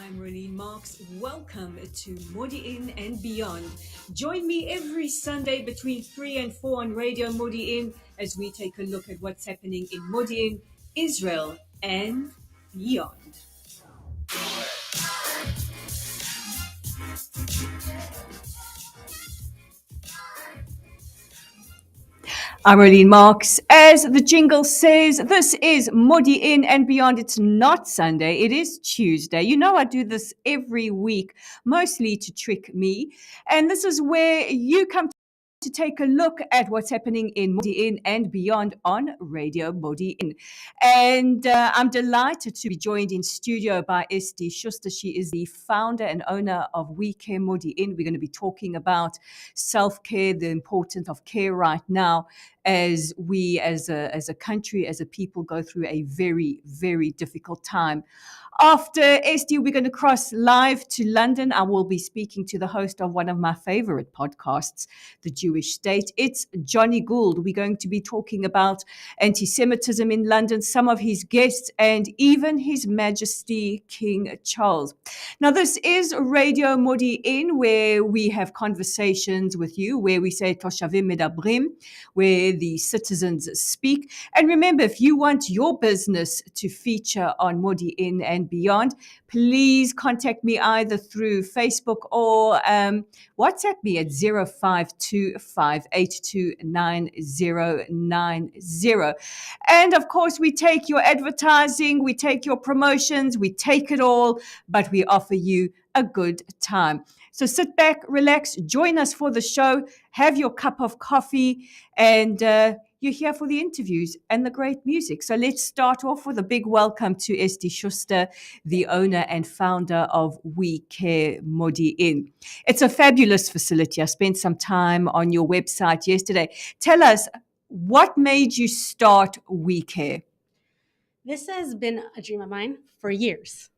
I'm Rolene Marks. Welcome to Modiin and Beyond. Join me every Sunday between 3 and 4 on Radio Modiin as we take a look at what's happening in Modiin, Israel, and beyond. I'm Rolene Marks. As the jingle says, this is Modiin and Beyond. It's not Sunday, it is Tuesday. You know I do this every week, mostly to trick me. And this is where you come to take a look at what's happening in Modiin and Beyond on Radio Modiin. And I'm delighted to be joined in studio by Esti Schuster. She is the founder and owner of We Care Modiin. We're going to be talking about self-care, the importance of care right now as we as a country, as a people, go through a very, very difficult time. After SD, we're going to cross live to London. I will be speaking to the host of one of my favorite podcasts, The Jewish State. It's Johnny Gould. We're going to be talking about anti-Semitism in London, some of his guests, and even His Majesty King Charles. Now, this is Radio Modiin, where we have conversations with you, where we say Toshavim Medabrim, where the citizens speak. And remember, if you want your business to feature on Modiin and Beyond, please contact me either through Facebook or WhatsApp me at 0525829090. And of course, we take your advertising, we take your promotions, we take it all, but we offer you a good time. So sit back, relax, join us for the show, have your cup of coffee, and you're here for the interviews and the great music. So let's start off with a big welcome to Esti Schuster, the owner and founder of We Care Modiin. It's a fabulous facility. I spent some time on your website yesterday. Tell us, what made you start We Care? This has been a dream of mine for years,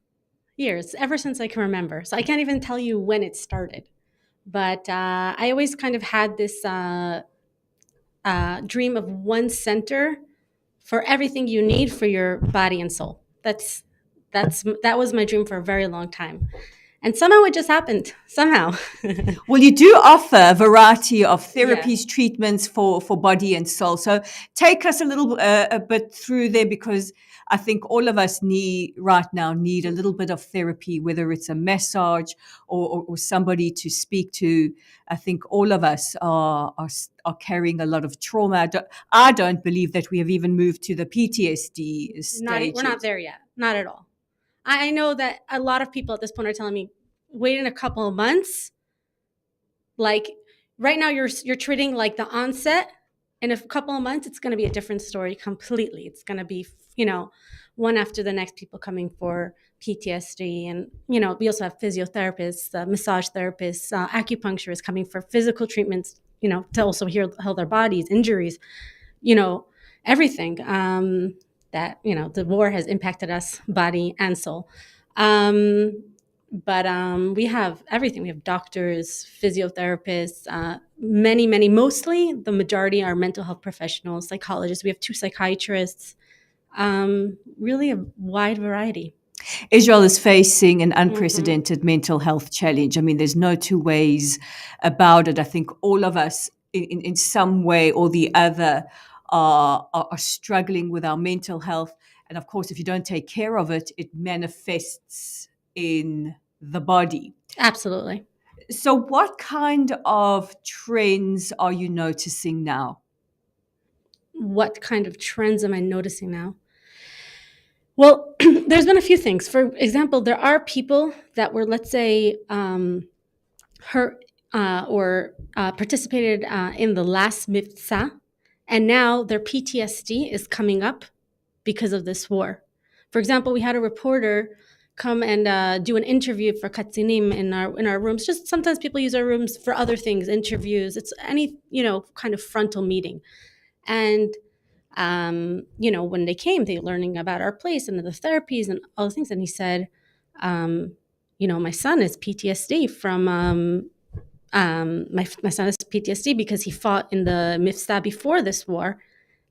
ever since I can remember. So I can't even tell you when it started. But I always kind of had this dream of one center for everything you need for your body and soul. That was my dream for a very long time. And somehow it just happened, somehow. Well, you do offer a variety of therapies, treatments for body and soul. So take us a bit through there, because I think all of us need a little bit of therapy, whether it's a massage or somebody to speak to. I think all of us are carrying a lot of trauma. I don't believe that we have even moved to the PTSD stage. We're not there yet. Not at all. I know that a lot of people at this point are telling me, wait in a couple of months. Like right now, you're treating like the onset. In a couple of months, it's going to be a different story completely. It's going to be, one after the next, people coming for PTSD. And, we also have physiotherapists, massage therapists, acupuncturists coming for physical treatments, to also heal their bodies, injuries, everything. That, the war has impacted us, body and soul. But we have everything. We have doctors, physiotherapists, many, mostly the majority are mental health professionals, psychologists. We have 2 psychiatrists, really a wide variety. Israel is facing an unprecedented mental health challenge. I mean, there's no two ways about it. I think all of us in some way or the other are struggling with our mental health. And of course, if you don't take care of it, it manifests in the body. Absolutely. So what kind of trends are you noticing now? What kind of trends am I noticing now? Well, there's been a few things. For example, there are people that were, let's say, hurt or participated in the last Mifsa, and now their PTSD is coming up because of this war. For example, we had a reporter come and do an interview for Katzinim in our rooms. Just sometimes people use our rooms for other things, interviews. It's any kind of frontal meeting, and when they came, they were learning about our place and the therapies and all the things. And he said, my son is PTSD from my son has PTSD because he fought in the Mifsa before this war,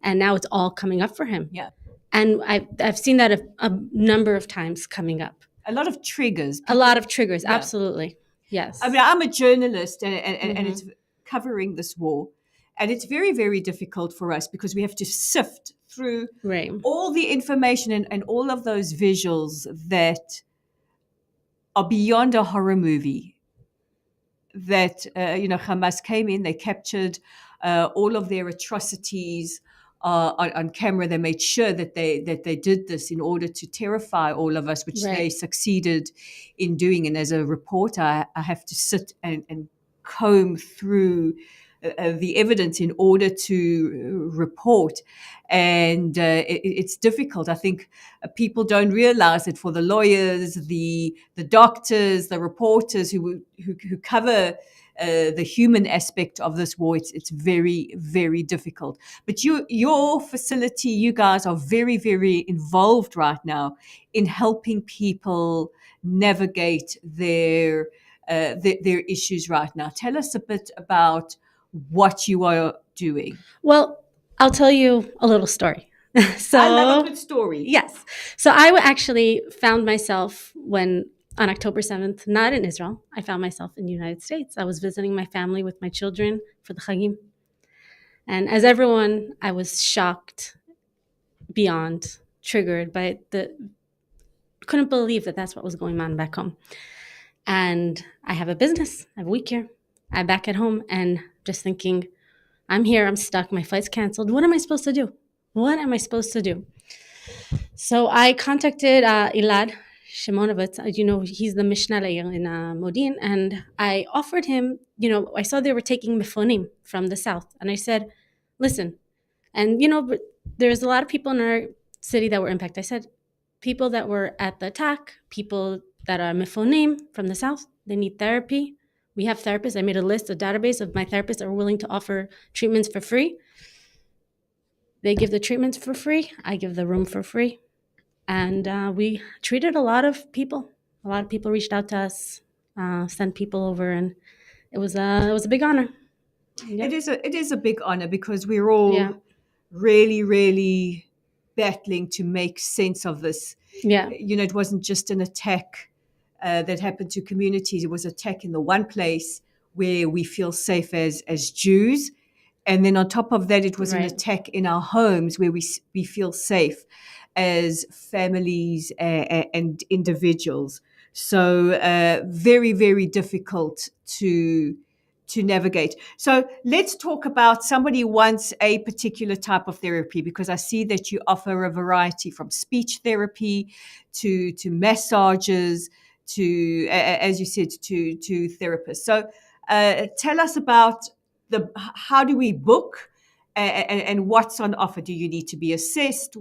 and now it's all coming up for him. Yeah. And I've seen that a number of times coming up. a lot of triggers. A lot of triggers. Yeah. Absolutely. I Yes. mean, I'm a journalist, and Hmm. it's covering this war, and it's very, very difficult for us because we have to sift through Right. all the information and all of those visuals that are beyond a horror movie. That Hamas came in, they captured all of their atrocities on camera. They made sure that they did this in order to terrify all of us, which they Right. succeeded in doing. And as a reporter, I have to sit and comb through the evidence in order to report. And it's difficult. I think people don't realize that for the lawyers, the doctors, the reporters who cover the human aspect of this war, it's very, very difficult. But your facility, you guys are very, very involved right now in helping people navigate their issues right now. Tell us a bit about what you are doing. Well, I'll tell you a little story. I love a So, good story. yes. So actually found myself when on October 7th, not in Israel. I found myself in the United States. I was visiting my family with my children for the Chagim. And as everyone, I was shocked beyond, triggered by couldn't believe that that's what was going on back home. And I have a business. I have a week here. I'm back at home and just thinking, I'm here, I'm stuck, my flight's canceled. What am I supposed to do? What am I supposed to do? So I contacted Elad Shimonovitz. He's the Mishnah in Modiin. And I offered him, I saw they were taking Mefonim from the south. And I said, listen, and, but there's a lot of people in our city that were impacted. I said, people that were at the attack, people that are Mefonim from the south, they need therapy. We have therapists. I made a list, a database of my therapists that are willing to offer treatments for free. They give the treatments for free. I give the room for free. And we treated a lot of people. A lot of people reached out to us, sent people over, and it was a big honor. Yep. It is a big honor because we're Yeah. all really, really battling to make sense of this. Yeah. It wasn't just an attack that happened to communities. It was an attack in the one place where we feel safe as Jews. And then on top of that, it was an Right. attack in our homes where we feel safe as families and individuals. So very, very difficult to navigate. So let's talk about somebody wants a particular type of therapy, because I see that you offer a variety from speech therapy to massages to, as you said, to therapists. So tell us about how do we book and what's on offer? Do you need to be assessed?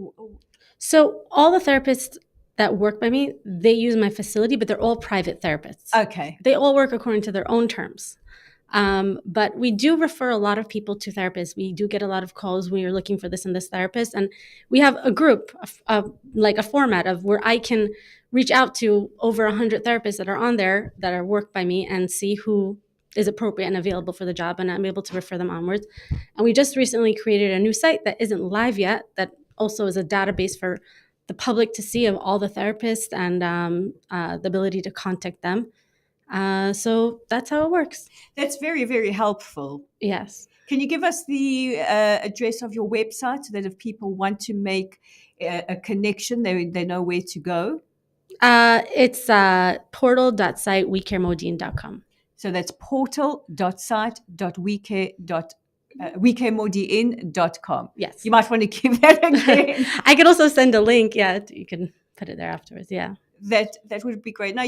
So all the therapists that work by me, they use my facility, but they're all private therapists. Okay. They all work according to their own terms. But we do refer a lot of people to therapists. We do get a lot of calls when you're looking for this and this therapist. And we have a group, like a format of where I can reach out to over 100 therapists that are on there that are worked by me and see who is appropriate and available for the job. And I'm able to refer them onwards. And we just recently created a new site that isn't live yet, that also is a database for the public to see of all the therapists and the ability to contact them. So that's how it works. That's very, very helpful. Yes. Can you give us the address of your website so that if people want to make a connection, they know where to go? It's portal.site.wecaremodine.com. So that's portal.site.wekemodin.com. Yes. You might want to give that again. I could also send a link. Yeah, you can put it there afterwards. Yeah. That would be great. Now,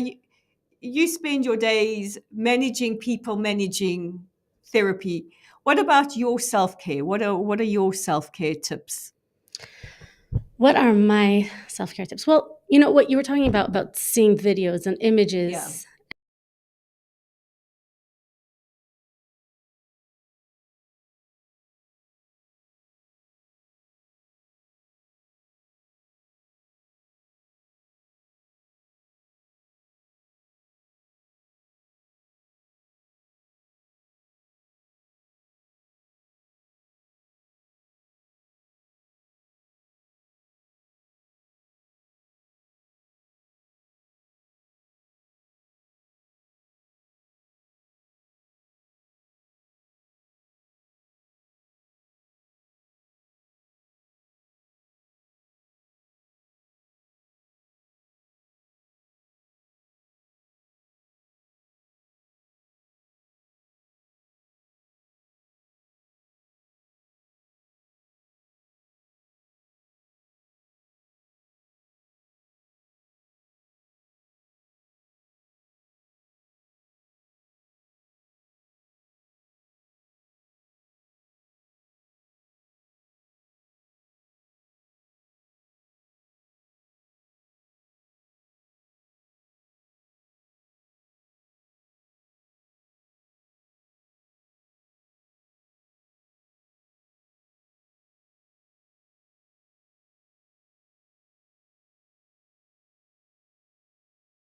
you spend your days managing people, managing therapy. What about your self-care? What are your self-care tips? What are my self-care tips? Well, what you were talking about seeing videos and images. Yeah.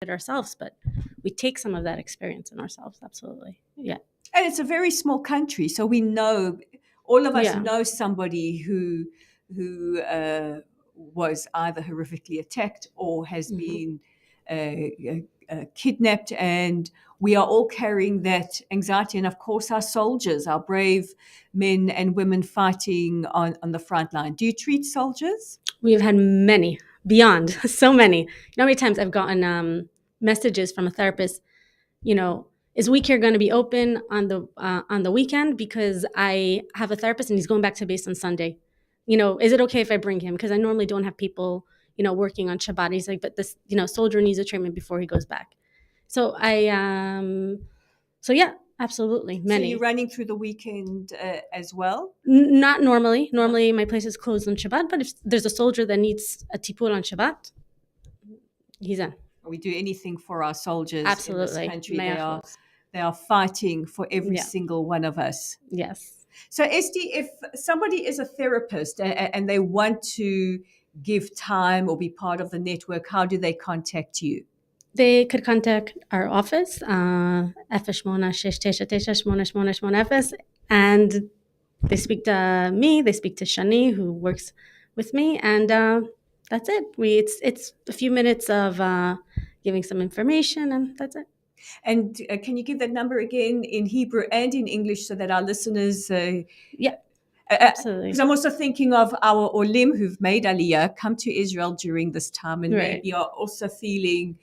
it ourselves, but we take some of that experience in ourselves. Absolutely. Yeah. And it's a very small country, so we know, all of us Yeah. know somebody who was either horrifically attacked or has been kidnapped, and we are all carrying that anxiety. And of course, our soldiers, our brave men and women fighting on the front line. Do you treat soldiers? We've had many, beyond so many. You know how many times I've gotten messages from a therapist, is We Care going to be open on the weekend? Because I have a therapist and he's going back to base on Sunday. Is it okay if I bring him? Because I normally don't have people, working on Shabbat. He's like, but this, soldier needs a treatment before he goes back. So so yeah, absolutely, So many. you're running through the weekend as well? Not normally. Normally, my place is closed on Shabbat. But if there's a soldier that needs a tipul on Shabbat, he's in. We do anything for our soldiers Absolutely. in this country. Mea chus. They are fighting for every Yeah. single one of us. Yes. So, Esty, if somebody is a therapist and they want to give time or be part of the network, how do they contact you? They could contact our office, F8699898 and they speak to me. They speak to Shani, who works with me, and that's it. It's a few minutes of giving some information, and that's it. And can you give that number again in Hebrew and in English so that our listeners... Yeah, absolutely. Because I'm also thinking of our Olim who've made Aliyah come to Israel during this time and Right. maybe are also feeling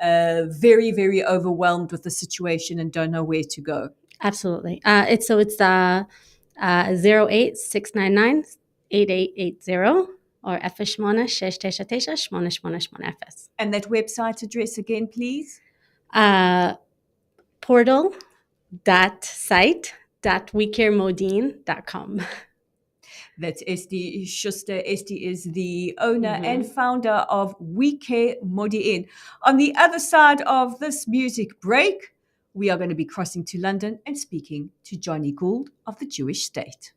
very, very overwhelmed with the situation and don't know where to go. Absolutely. It's 086998880 or F869989880. And that website address again, please? Portal.site.wecaremodin.com. That's Esty Schuster. Esty is the owner and founder of We Care Modiin. On the other side of this music break, we are going to be crossing to London and speaking to Johnny Gould of the Jewish State.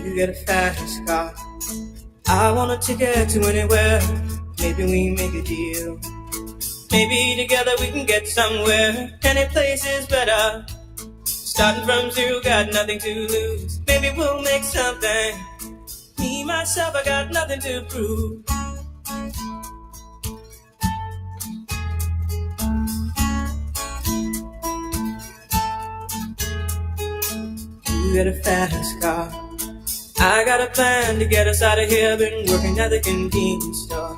You get a fast car, I want a ticket to anywhere. Maybe we make a deal. Maybe together we can get somewhere. Any place is better. Starting from zero, got nothing to lose. Maybe we'll make something. Me, myself, I got nothing to prove. You get a fast car, I got a plan to get us out of here. Been working at the convenience store.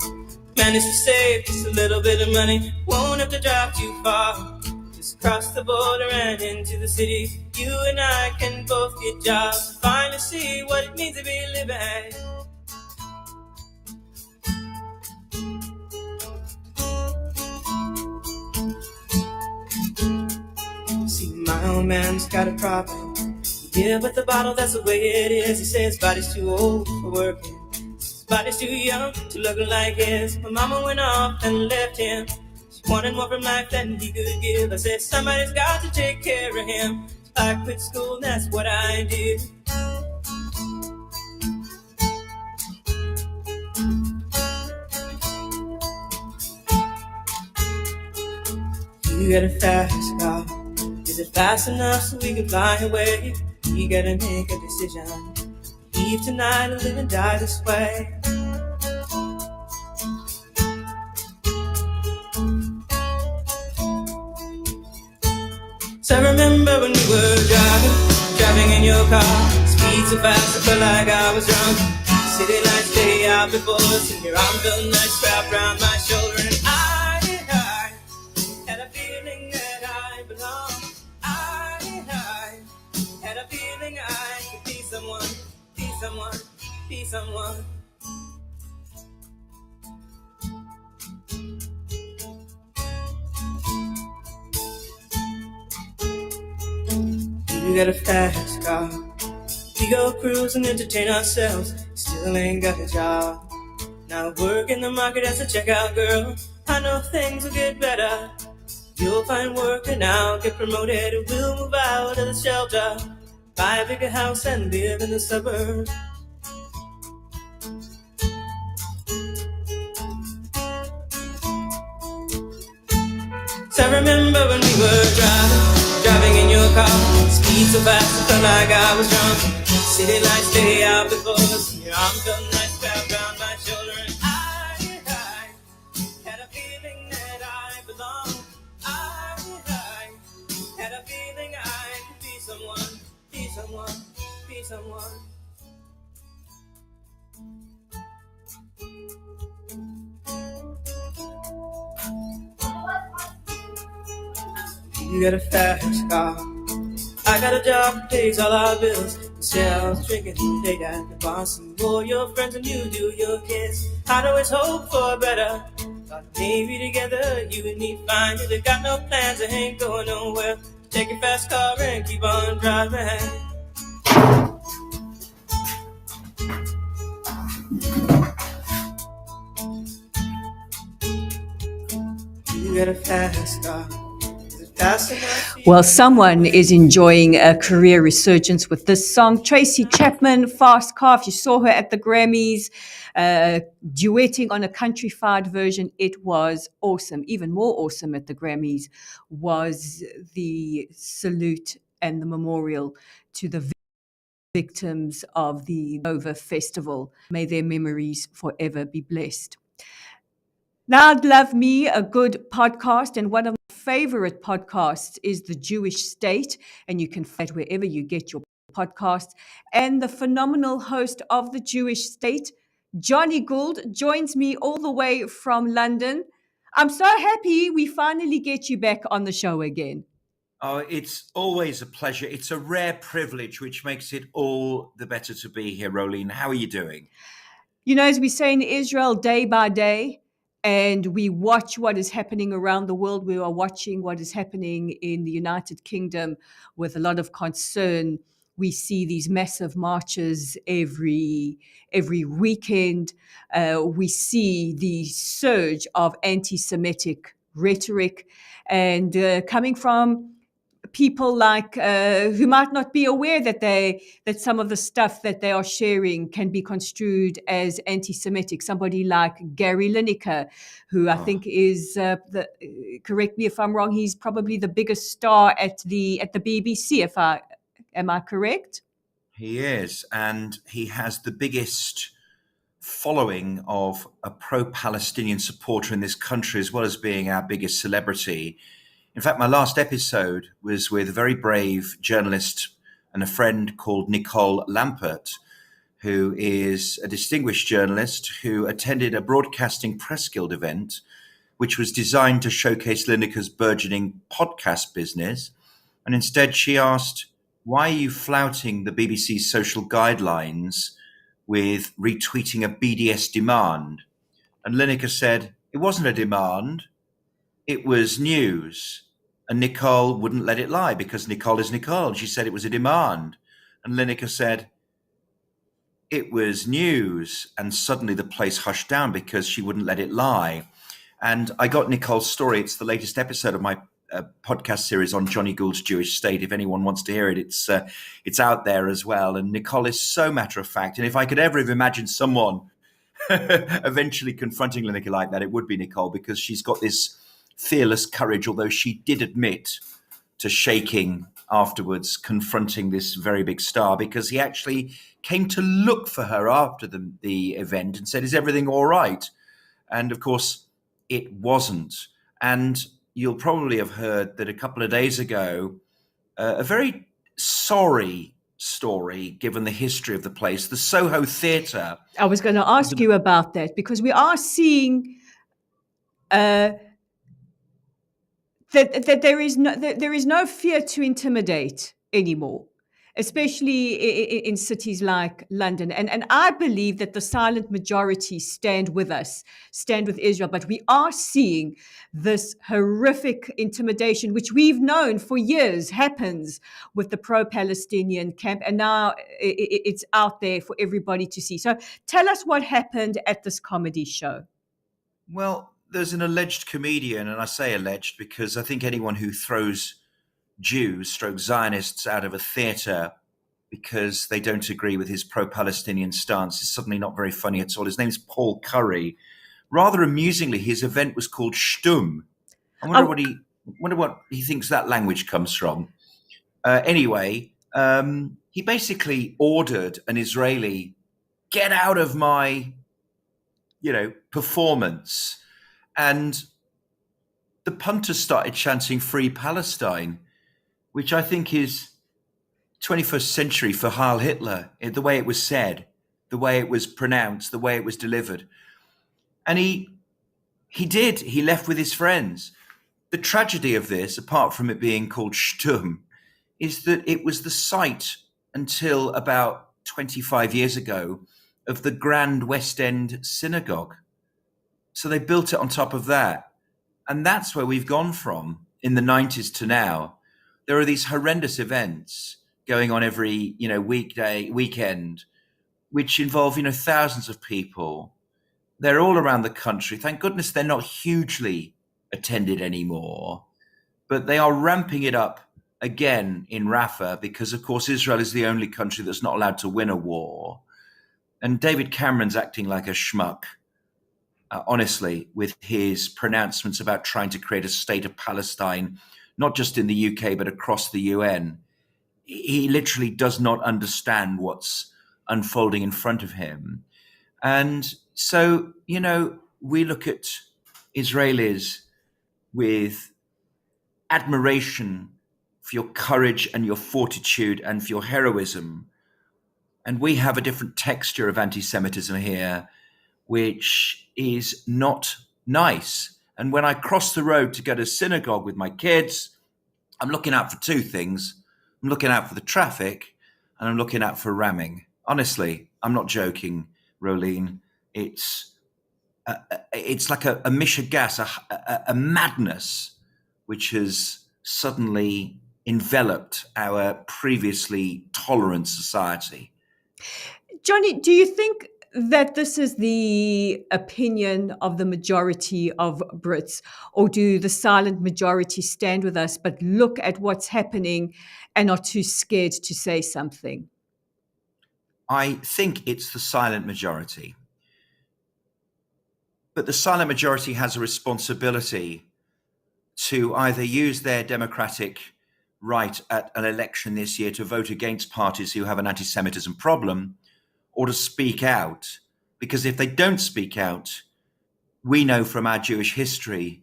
Managed to save just a little bit of money. Won't have to drive too far. Just cross the border and into the city. You and I can both get jobs. Finally see what it means to be living. See, my old man's got a problem. Yeah, but the bottle, that's the way it is. He says his body's too old for working. His body's too young to look like his. My mama went off and left him. She wanted more from life than he could give. I said, somebody's got to take care of him. So I quit school, and that's what I did. You got a fast car. Is it fast enough so we can fly away? We gotta make a decision. Leave tonight or live and die this way. So I remember when we were driving in your car. Speed so fast I felt like I was drunk. City lights day out before us, and your arm felt nice wrapped around my shoulder. And I had a feeling that I belonged. I had a feeling I could be someone, be someone, be someone. You got a fast car, We go cruise and entertain ourselves. Still ain't got a job. Now work in the market as a checkout girl. I know things will get better. You'll find work and I'll get promoted. We'll move out of the shelter, buy a bigger house and live in the suburbs. So I remember when we were driving in your car. Speed so fast, I felt like I was drunk. City lights lay out before us, and your arm felt nice wrapped around my shoulder. And I had a feeling that I belonged. I had a feeling I could be someone, be someone, be someone. You got a fast car. I got a job that pays all our bills. Sells drinking late at the bar. Some more your friends than you do your kids. I'd always hope for better. Thought maybe together you and me find it. I got no plans, I ain't going nowhere. Take your fast car and keep on driving. You got a fast car. Well, someone is enjoying a career resurgence with this song. Tracy Chapman, Fast Car. If you saw her at the Grammys, duetting on a countrified version, it was awesome. Even more awesome at the Grammys was the salute and the memorial to the victims of the Nova Festival. May their memories forever be blessed. Now, I'd love me a good podcast, and one of my favorite podcasts is The Jewish State, and you can find it wherever you get your podcasts. And the phenomenal host of The Jewish State, Johnny Gould, joins me all the way from London. I'm so happy we finally get you back on the show again. Oh, it's always a pleasure. It's a rare privilege, which makes it all the better to be here, Rolene. How are you doing? You know, as we say in Israel, day by day, and we watch what is happening around the world. We are watching what is happening in the United Kingdom with a lot of concern. We see these massive marches every weekend. We see the surge of anti-Semitic rhetoric, and coming from people like who might not be aware that some of the stuff that they are sharing can be construed as anti-Semitic. Somebody like Gary Lineker, who I think is correct me if I'm wrong, he's probably the biggest star at the BBC. Am I correct? He is, and he has the biggest following of a pro-Palestinian supporter in this country, as well as being our biggest celebrity. In fact, my last episode was with a very brave journalist and a friend called Nicole Lampert, who is a distinguished journalist who attended a Broadcasting Press Guild event, which was designed to showcase Lineker's burgeoning podcast business. And instead she asked, why are you flouting the BBC's social guidelines with retweeting a BDS demand? And Lineker said, it wasn't a demand. It was news. And Nicole wouldn't let it lie because Nicole is Nicole. And she said it was a demand. And Lineker said, it was news. And suddenly the place hushed down because she wouldn't let it lie. And I got Nicole's story. It's the latest episode of my podcast series on Johnny Gould's Jewish State. If anyone wants to hear it, it's out there as well. And Nicole is so matter of fact. And if I could ever have imagined someone eventually confronting Lineker like that, it would be Nicole, because she's got this fearless courage, although she did admit to shaking afterwards, confronting this very big star, because he actually came to look for her after the event and said, is everything all right? And of course, it wasn't. And you'll probably have heard that a couple of days ago, a very sorry story, given the history of the place, the Soho Theatre. I was going to ask you about that, because we are seeing that there is no fear to intimidate anymore. especially in cities like London. And I believe that the silent majority stand with us, stand with Israel. But we are seeing this horrific intimidation, which we've known for years happens with the pro-Palestinian camp. And now it's out there for everybody to see. So tell us what happened at this comedy show. Well, there's an alleged comedian, and I say alleged because I think anyone who throws Jews, stroke Zionists, out of a theatre because they don't agree with his pro-Palestinian stance is suddenly not very funny at all. His name's Paul Curry. Rather amusingly, his event was called Shtum. I wonder what he thinks that language comes from. Anyway, he basically ordered an Israeli, get out of my, performance. And the punters started chanting Free Palestine, which I think is 21st century for Heil Hitler, the way it was said, the way it was pronounced, the way it was delivered. And he left with his friends. The tragedy of this, apart from it being called Shtum, is that it was the site until about 25 years ago of the Grand West End Synagogue. So they built it on top of that. And that's where we've gone from in the 90s to now. There are these horrendous events going on every, weekend, which involve, thousands of people. They're all around the country. Thank goodness they're not hugely attended anymore, but they are ramping it up again in Rafah because, of course, Israel is the only country that's not allowed to win a war. And David Cameron's acting like a schmuck, honestly, with his pronouncements about trying to create a state of Palestine, not just in the UK, but across the UN. He literally does not understand what's unfolding in front of him. And so, we look at Israelis with admiration for your courage and your fortitude and for your heroism. And we have a different texture of anti-Semitism here, which is not nice. And when I cross the road to go to synagogue with my kids, I'm looking out for two things. I'm looking out for the traffic and I'm looking out for ramming. Honestly, I'm not joking, Rolene. It's like a mishegas, a madness, which has suddenly enveloped our previously tolerant society. Johnny, do you think that this is the opinion of the majority of Brits, or do the silent majority stand with us but look at what's happening and are too scared to say something? I think it's the silent majority. But the silent majority has a responsibility to either use their democratic right at an election this year to vote against parties who have an anti-Semitism problem, or to speak out. Because if they don't speak out, we know from our Jewish history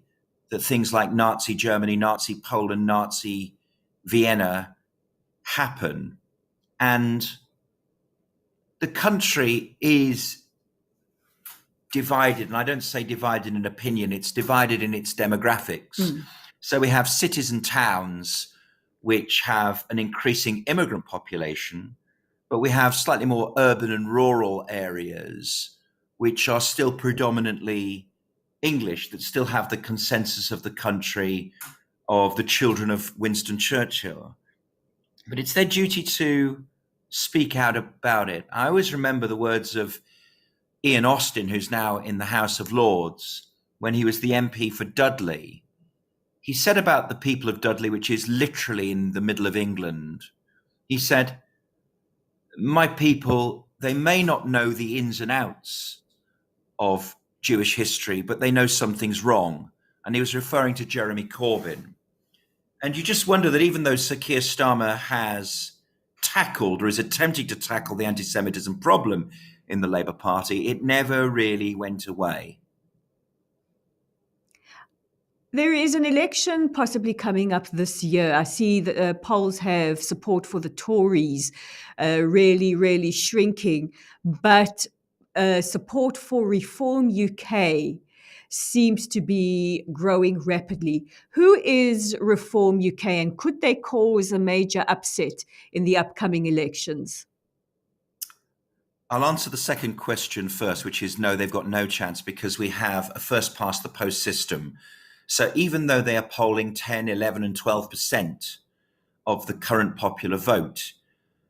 that things like Nazi Germany, Nazi Poland, Nazi Vienna happen. And the country is divided, and I don't say divided in opinion, it's divided in its demographics. So we have cities and towns which have an increasing immigrant population, but we have slightly more urban and rural areas which are still predominantly English, that still have the consensus of the country of the children of Winston Churchill. But it's their duty to speak out about it. I always remember the words of Ian Austin, who's now in the House of Lords, when he was the MP for Dudley. He said about the people of Dudley, which is literally in the middle of England, he said, "My people, they may not know the ins and outs of Jewish history, but they know something's wrong." And he was referring to Jeremy Corbyn. And you just wonder that even though Sir Keir Starmer has tackled or is attempting to tackle the anti-Semitism problem in the Labour Party, it never really went away. There is an election possibly coming up this year. I see that polls have support for the Tories really, really shrinking, but support for Reform UK seems to be growing rapidly. Who is Reform UK, and could they cause a major upset in the upcoming elections? I'll answer the second question first, which is no, they've got no chance because we have a first past the post system. So even though they are polling 10, 11 and 12% of the current popular vote,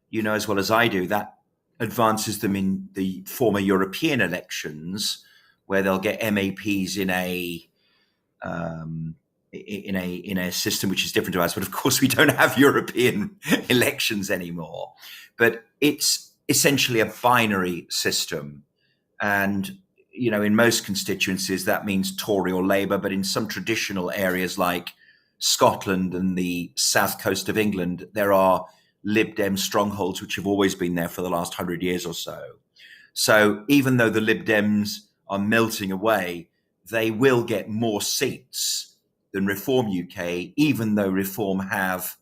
you know as well as I do, that advances them in the former European elections where they'll get MAPs in a system which is different to ours. But of course, we don't have European elections anymore. But it's essentially a binary system. And, you know, in most constituencies, that means Tory or Labour. But in some traditional areas like Scotland and the south coast of England, there are Lib Dem strongholds, which have always been there for the last 100 years or so. So even though the Lib Dems are melting away, they will get more seats than Reform UK, even though Reform have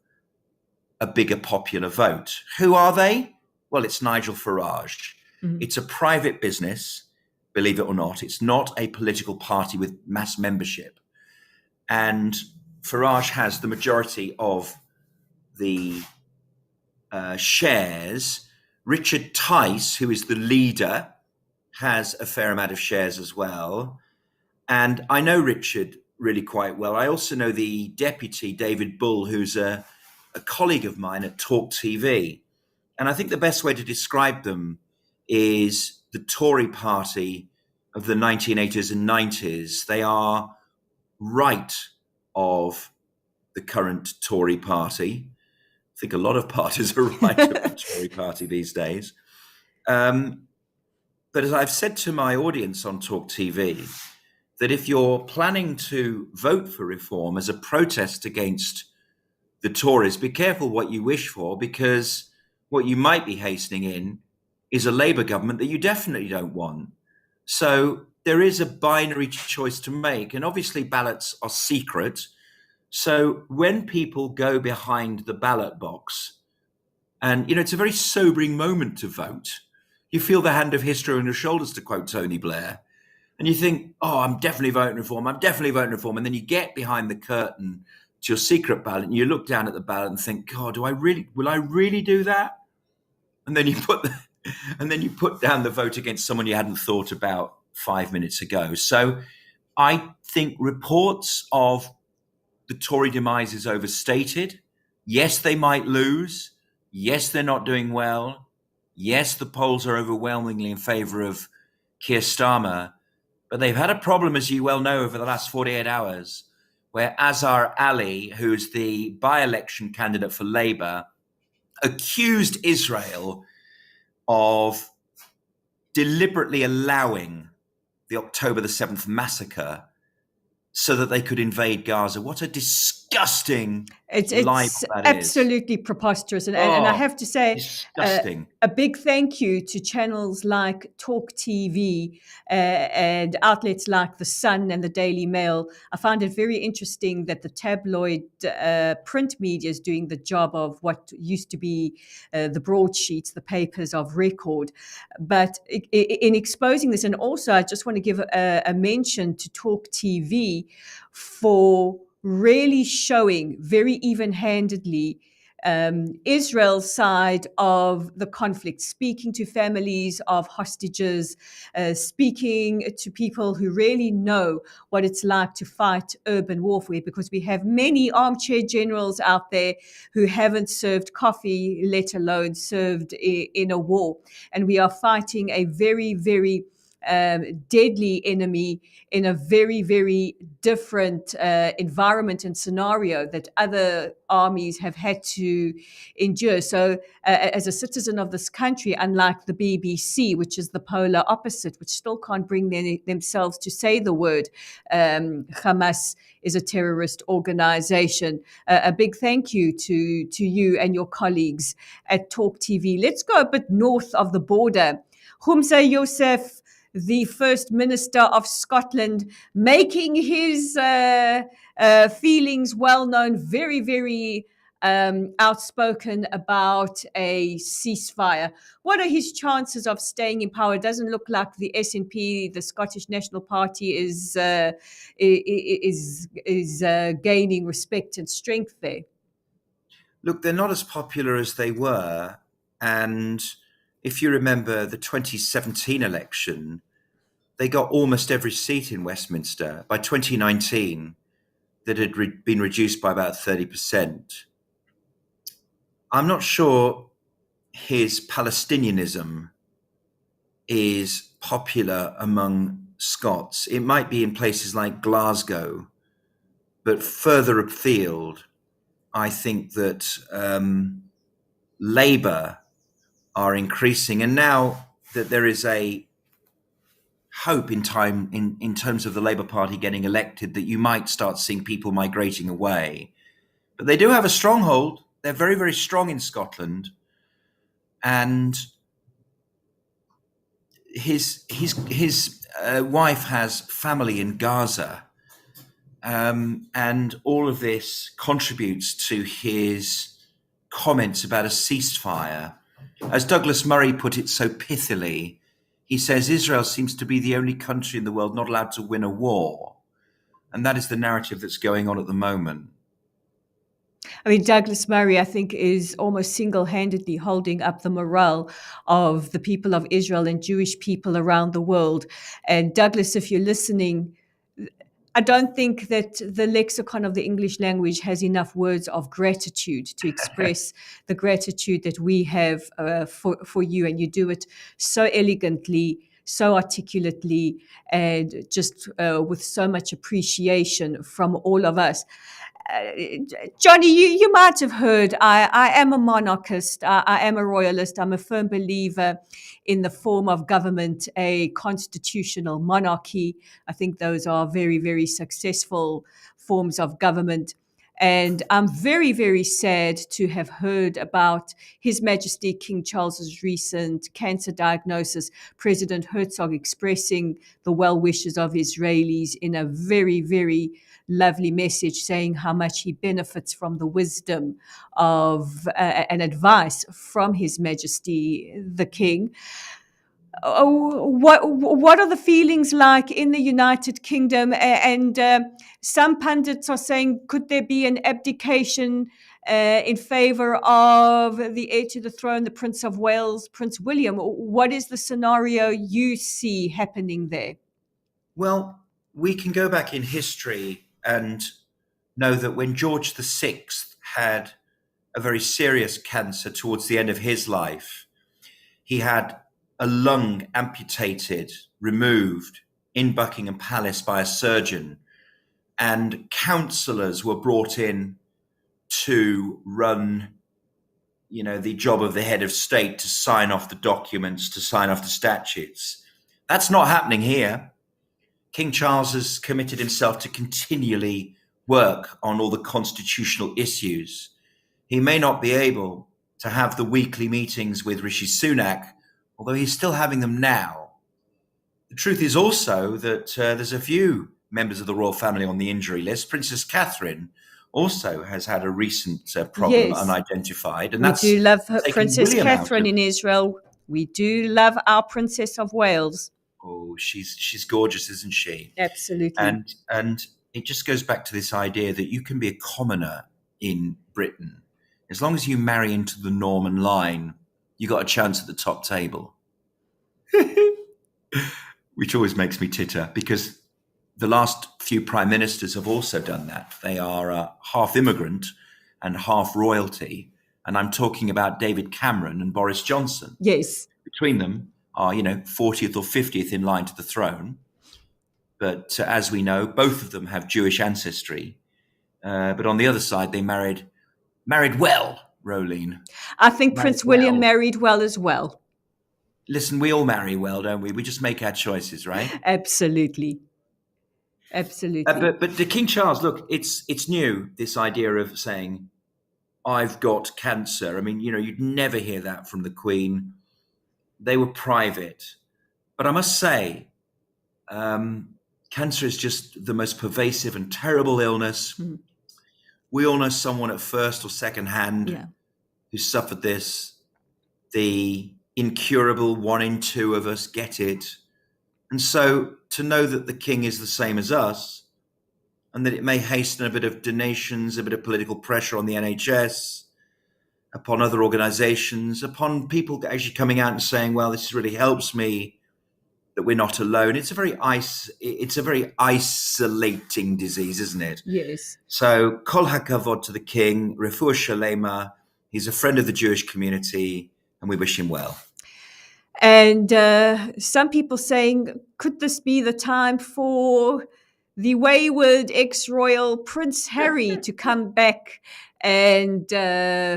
a bigger popular vote. Who are they? Well, it's Nigel Farage. Mm-hmm. It's a private business, believe it or not. It's not a political party with mass membership. And Farage has the majority of the shares. Richard Tice, who is the leader, has a fair amount of shares as well. And I know Richard really quite well. I also know the deputy, David Bull, who's a colleague of mine at Talk TV. And I think the best way to describe them is the Tory party of the 1980s and 90s. They are right of the current Tory party. I think a lot of parties are right of the Tory party these days. But as I've said to my audience on Talk TV, that if you're planning to vote for Reform as a protest against the Tories, be careful what you wish for, because what you might be hastening in is a Labour government that you definitely don't want. So there is a binary choice to make, and obviously ballots are secret. So when people go behind the ballot box, and, you know, it's a very sobering moment to vote. You feel the hand of history on your shoulders, to quote Tony Blair. And you think, oh, I'm definitely voting Reform. I'm definitely voting Reform. And then you get behind the curtain to your secret ballot and you look down at the ballot and think, God, will I really do that? And then you put down the vote against someone you hadn't thought about 5 minutes ago. So I think reports of the Tory demise is overstated. Yes, they might lose. Yes, they're not doing well. Yes, the polls are overwhelmingly in favour of Keir Starmer. But they've had a problem, as you well know, over the last 48 hours, where Azhar Ali, who's the by-election candidate for Labour, accused Israel of deliberately allowing the October the 7th massacre so that they could invade Gaza. What a disgusting lie that absolutely is. Preposterous. And I have to say, disgusting. A big thank you to channels like Talk TV and outlets like The Sun and the Daily Mail. I find it very interesting that the tabloid print media is doing the job of what used to be the broadsheets, the papers of record. But in exposing this, and also I just want to give a mention to Talk TV for really showing very even-handedly Israel's side of the conflict, speaking to families of hostages, speaking to people who really know what it's like to fight urban warfare, because we have many armchair generals out there who haven't served coffee, let alone served in a war. And we are fighting a very, very deadly enemy in a very, very different environment and scenario that other armies have had to endure. So as a citizen of this country, unlike the BBC, which is the polar opposite, which still can't bring themselves to say the word Hamas is a terrorist organization, a big thank you to you and your colleagues at Talk TV. Let's go a bit north of the border. Humza Yousaf, the First Minister of Scotland, making his feelings well known very, very outspoken about a ceasefire. What are his chances of staying in power? It doesn't look like the SNP, the Scottish National Party, is gaining respect and strength there. Look, they're not as popular as they were. And if you remember the 2017 election, they got almost every seat in Westminster. By 2019, that had been reduced by about 30%. I'm not sure his Palestinianism is popular among Scots. It might be in places like Glasgow, but further afield, I think that Labour are increasing. And now that there is a hope in terms of the Labour Party getting elected, that you might start seeing people migrating away. But they do have a stronghold. They're very, very strong in Scotland. And his wife has family in Gaza. And all of this contributes to his comments about a ceasefire. As Douglas Murray put it so pithily, he says Israel seems to be the only country in the world not allowed to win a war. And that is the narrative that's going on at the moment. I mean, Douglas Murray, I think, is almost single-handedly holding up the morale of the people of Israel and Jewish people around the world. And Douglas, if you're listening, I don't think that the lexicon of the English language has enough words of gratitude to express the gratitude that we have for you. And you do it so elegantly, so articulately, and just with so much appreciation from all of us. Johnny, you might have heard, I am a monarchist, I am a royalist, I'm a firm believer in the form of government, a constitutional monarchy. I think those are very, very successful forms of government. And I'm very, very sad to have heard about His Majesty King Charles's recent cancer diagnosis. President Herzog expressing the well wishes of Israelis in a very, very lovely message, saying how much he benefits from the wisdom of and advice from His Majesty the King. What are the feelings like in the United Kingdom? And some pundits are saying, could there be an abdication in favor of the heir to the throne, the Prince of Wales, Prince William? What is the scenario you see happening there? Well, we can go back in history and know that when George VI had a very serious cancer towards the end of his life, he had a lung amputated, removed in Buckingham Palace by a surgeon, and councillors were brought in to run, the job of the head of state, to sign off the documents, to sign off the statutes. That's not happening here. King Charles has committed himself to continually work on all the constitutional issues. He may not be able to have the weekly meetings with Rishi Sunak, although he's still having them now. The truth is also that there's a few members of the royal family on the injury list. Princess Catherine also has had a recent problem, Yes. Unidentified. And We that's do love Princess William Catherine in Israel. We do love our Princess of Wales. Oh, she's gorgeous, isn't she? Absolutely. And it just goes back to this idea that you can be a commoner in Britain. As long as you marry into the Norman line, you got a chance at the top table. Which always makes me titter, because the last few prime ministers have also done that. They are half immigrant and half royalty. And I'm talking about David Cameron and Boris Johnson. Yes. Between them are, 40th or 50th in line to the throne. But as we know, both of them have Jewish ancestry. But on the other side, they married well, Rolene. I think Prince William married well as well. Listen, we all marry well, don't we? We just make our choices, right? Absolutely. But to King Charles, look, it's new, this idea of saying, I've got cancer. I mean, you'd never hear that from the Queen. They were private. But I must say, cancer is just the most pervasive and terrible illness. We all know someone at first or second hand Yeah. who suffered this. The incurable 1 in 2 of us get it. And so to know that the king is the same as us, and that it may hasten a bit of donations, a bit of political pressure on the NHS, upon other organizations, upon people actually coming out and saying, well, this really helps me, that we're not alone. It's a very isolating disease, isn't it? Yes. So kol hakavod to the king, refuah shalema. He's a friend of the Jewish community, and we wish him well. And some people saying, could this be the time for the wayward ex-royal Prince Harry to come back and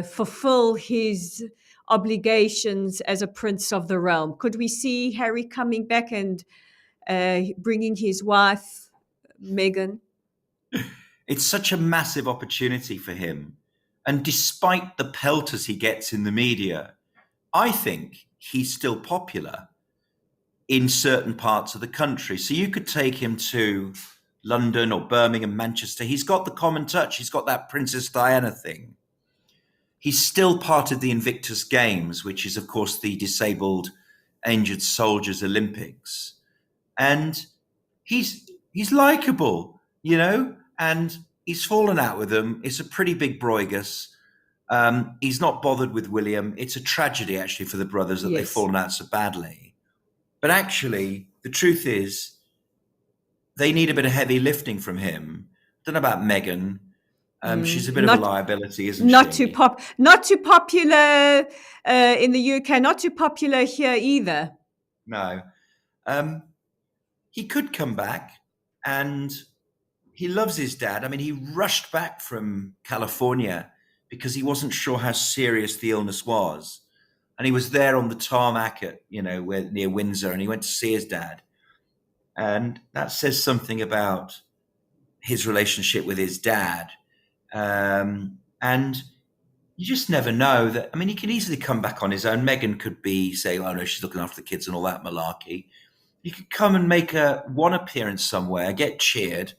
fulfill his obligations as a prince of the realm? Could we see Harry coming back and bringing his wife, Meghan? It's such a massive opportunity for him. And despite the pelters he gets in the media, I think he's still popular in certain parts of the country. So you could take him to London or Birmingham, Manchester. He's got the common touch. He's got that Princess Diana thing. He's still part of the Invictus Games, which is, of course, the disabled injured soldiers Olympics. And he's likable, and he's fallen out with them. It's a pretty big broigus. He's not bothered with William. It's a tragedy, actually, for the brothers that they've fallen out so badly. But actually, the truth is, they need a bit of heavy lifting from him. Don't know about Meghan. She's a bit of a liability, isn't she? Not too popular in the UK. Not too popular here either. No. He could come back, and he loves his dad. I mean, he rushed back from California because he wasn't sure how serious the illness was. And he was there on the tarmac at, near Windsor, and he went to see his dad. And that says something about his relationship with his dad. And you just never know that. I mean, he can easily come back on his own. Meghan could be saying, oh no, she's looking after the kids and all that malarkey. You could come and make one appearance somewhere, get cheered,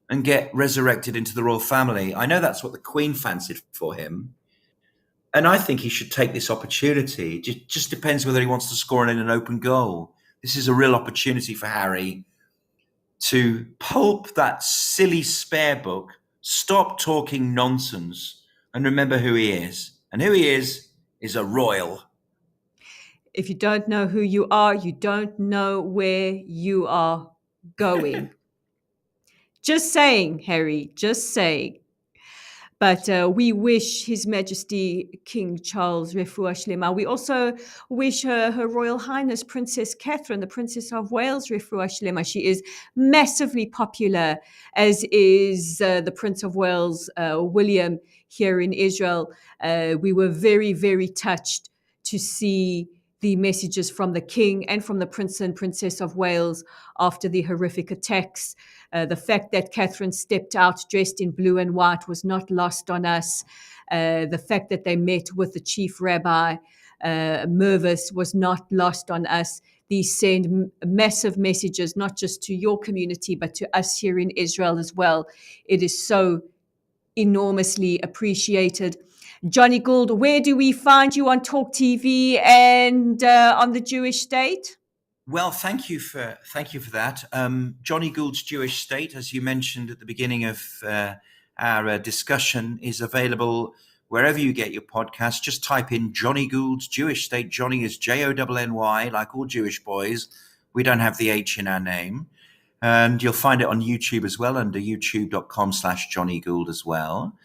and get resurrected into the royal family. I know that's what the Queen fancied for him. And I think he should take this opportunity. It just depends whether he wants to score in an open goal. This is a real opportunity for Harry to pulp that silly spare book, stop talking nonsense, and remember who he is. And who he is a royal. If you don't know who you are, you don't know where you are going. Just saying, Harry, just saying. But we wish His Majesty King Charles refuah shlema. We also wish Her Royal Highness Princess Catherine, the Princess of Wales, refuah shlema. She is massively popular, as is the Prince of Wales, William, here in Israel. We were very, very touched to see the messages from the King and from the Prince and Princess of Wales after the horrific attacks. The fact that Catherine stepped out dressed in blue and white was not lost on us. The fact that they met with the chief rabbi, Mervis, was not lost on us. These send massive messages, not just to your community, but to us here in Israel as well. It is so enormously appreciated. Johnny Gould, where do we find you on Talk TV and on the Jewish State? Well, thank you for that. Johnny Gould's Jewish State, as you mentioned at the beginning of our discussion, is available wherever you get your podcast. Just type in Johnny Gould's Jewish State. Johnny is Jonny, like all Jewish boys. We don't have the H in our name. And you'll find it on YouTube as well, under youtube.com/Johnny Gould as well.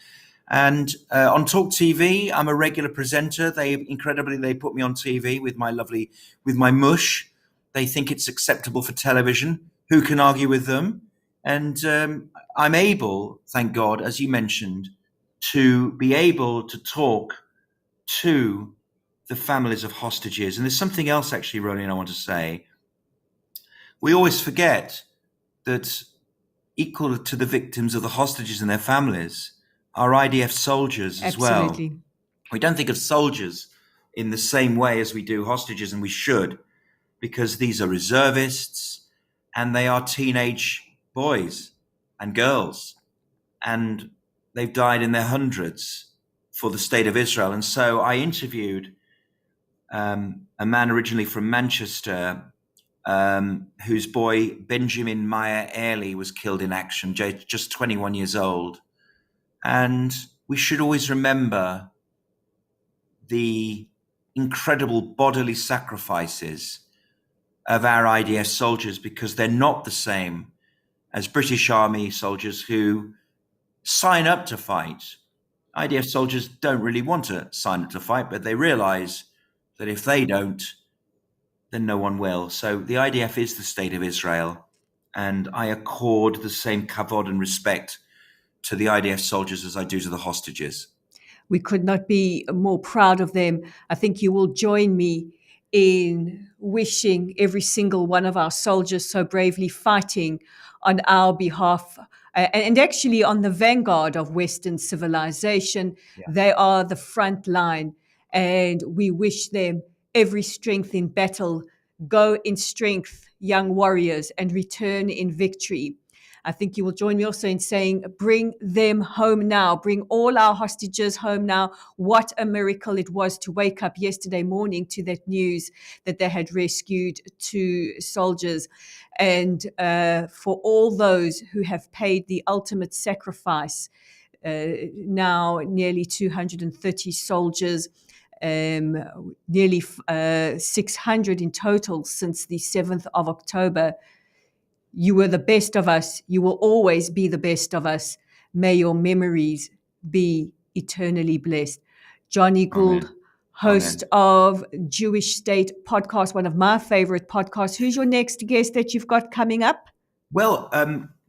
And on Talk TV, I'm a regular presenter. They put me on TV with my mush. They think it's acceptable for television. Who can argue with them? And I'm able, thank God, as you mentioned, to be able to talk to the families of hostages. And there's something else, actually, Rolene, I want to say. We always forget that equal to the victims of the hostages and their families are IDF soldiers as Absolutely. well. We don't think of soldiers in the same way as we do hostages, and we should, because these are reservists and they are teenage boys and girls, and they've died in their hundreds for the state of Israel. And so I interviewed a man originally from Manchester, whose boy Benjamin Meyer Early was killed in action, just 21 years old. And we should always remember the incredible bodily sacrifices of our IDF soldiers, because they're not the same as British Army soldiers who sign up to fight. IDF soldiers don't really want to sign up to fight, but they realize that if they don't, then no one will. So the IDF is the state of Israel, and I accord the same kavod and respect to the IDF soldiers as I do to the hostages. We could not be more proud of them. I think you will join me in wishing every single one of our soldiers so bravely fighting on our behalf, and actually on the vanguard of Western civilization. Yeah. They are the front line, and we wish them every strength in battle. Go in strength, young warriors, and return in victory. I think you will join me also in saying, bring them home now. Bring all our hostages home now. What a miracle it was to wake up yesterday morning to that news that they had rescued 2 soldiers. And for all those who have paid the ultimate sacrifice, now nearly 230 soldiers, nearly 600 in total since the 7th of October. You were the best of us. You will always be the best of us. May your memories be eternally blessed. Johnny Gould, Amen. Host Amen. Of Jewish State podcast, one of my favorite podcasts. Who's your next guest that you've got coming up? Well,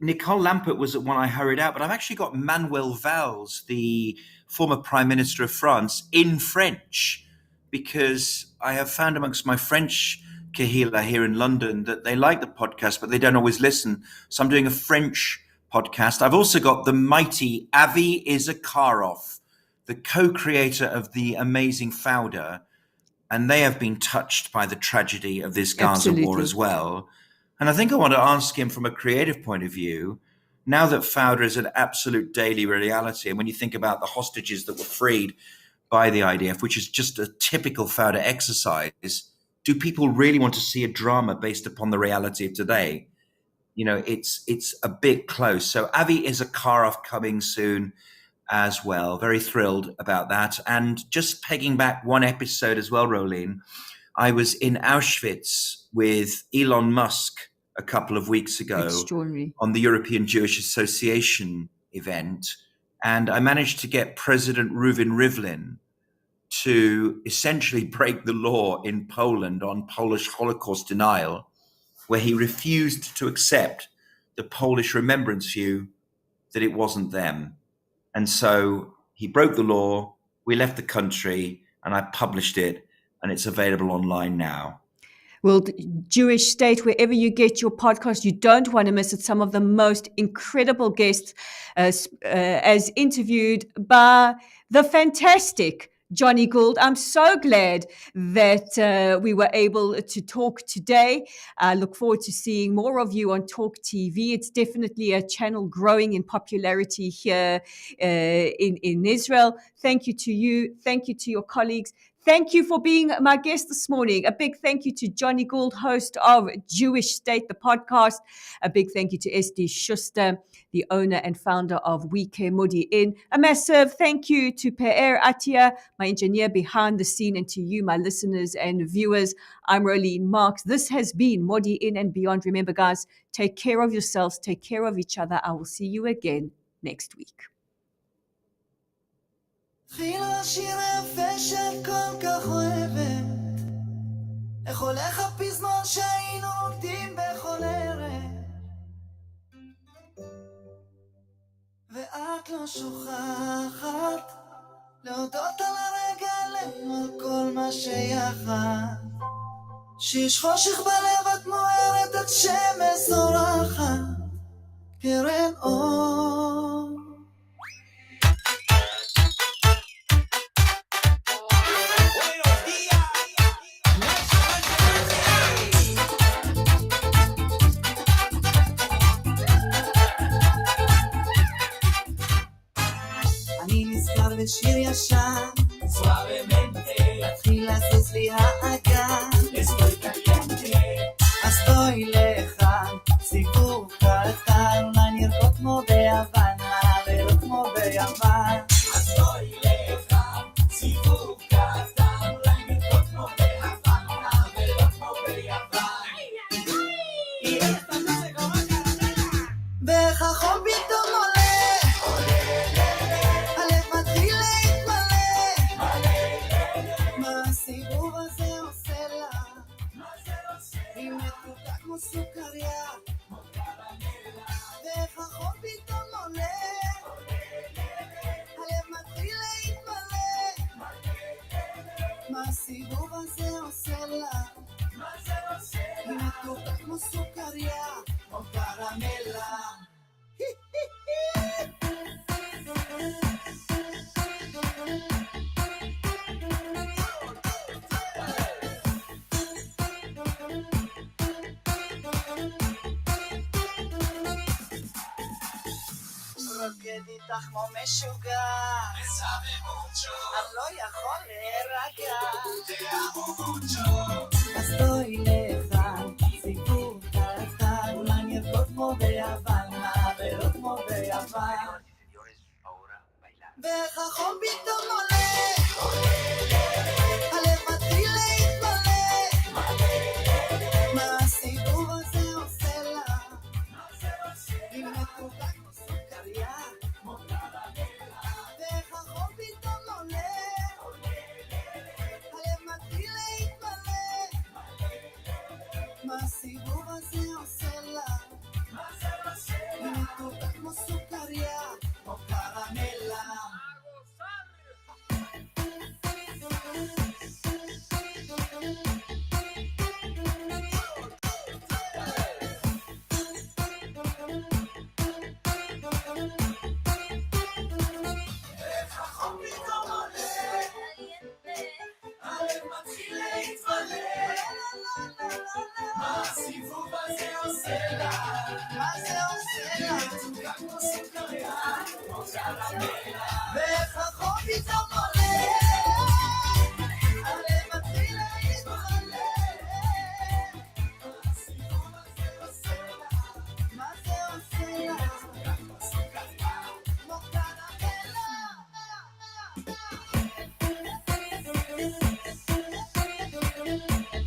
Nicole Lampert was the one I hurried out, but I've actually got Manuel Valls, the former Prime Minister of France, in French, because I have found amongst my French Kahila here in London that they like the podcast, but they don't always listen. So I'm doing a French podcast. I've also got the mighty Avi Issacharoff, the co-creator of the amazing Fauda, and they have been touched by the tragedy of this Gaza Absolutely. War as well. And I think I want to ask him from a creative point of view, now that Fauda is an absolute daily reality, and when you think about the hostages that were freed by the IDF, which is just a typical Fauda exercise, do people really want to see a drama based upon the reality of today? You know, it's a bit close. So Avi Issacharoff coming soon as well. Very thrilled about that. And just pegging back one episode as well, Rolene, I was in Auschwitz with Elon Musk a couple of weeks ago on the European Jewish Association event. And I managed to get President Reuven Rivlin to essentially break the law in Poland on Polish Holocaust denial, where he refused to accept the Polish remembrance view that it wasn't them. And so he broke the law, we left the country, and I published it, and it's available online now. Well, Jewish State, wherever you get your podcast, you don't want to miss it. Some of the most incredible guests as interviewed by the fantastic Johnny Gould. I'm so glad that we were able to talk today. I look forward to seeing more of you on Talk TV. It's definitely a channel growing in popularity here in Israel. Thank you to you. Thank you to your colleagues. Thank you for being my guest this morning. A big thank you to Johnny Gould, host of Jewish State, the podcast. A big thank you to Esti Schuster, the owner and founder of We Care Modiin. A massive thank you to Pe'er Atia, my engineer behind the scene, and to you, my listeners and viewers. I'm Rolene Marks. This has been Modiin and Beyond. Remember, guys, take care of yourselves, take care of each other. I will see you again next week. התחיל השיר היפה שאת כל כך אוהבת, איך הולך הפזמון שהיינו רוקדים בכל ערב, ואת לא שוכחת להודות על הרגע, על כל מה שיחד, שיש חושך בלב את מוארת, את שמש זורחת, קרן אור. ואיך החום פתאום עולה, הלב מתחיל להתמלא, מה הסיבוב הזה עושה לה, היא מתוקה כמו סוכריה, ואיך החום פתאום עולה, הלב מתחיל להתמלא, מה הסיבוב הזה עושה לה, היא מתוקה כמו סוכריה, כמו קרמלה. רוקד איתך כמו משוגע, אני לא יכול להירגע, אז בואי לכאן, סיפור קטן, מה נרקוד כמו ביוון, מעברות כמו ביוון, ואיך החום פתאום עולה, הלב מתחיל להתמלא, מה הסיבוב הזה עושה לה, היא מתוקה כמו סוכריה, ואיך החום פתאום עולה, הלב מתחיל להתמלא, מה הסיבוב הזה עושה לה, היא מתוקה כמו סוכריה, כמו קרמלה. מה זה עושה לה?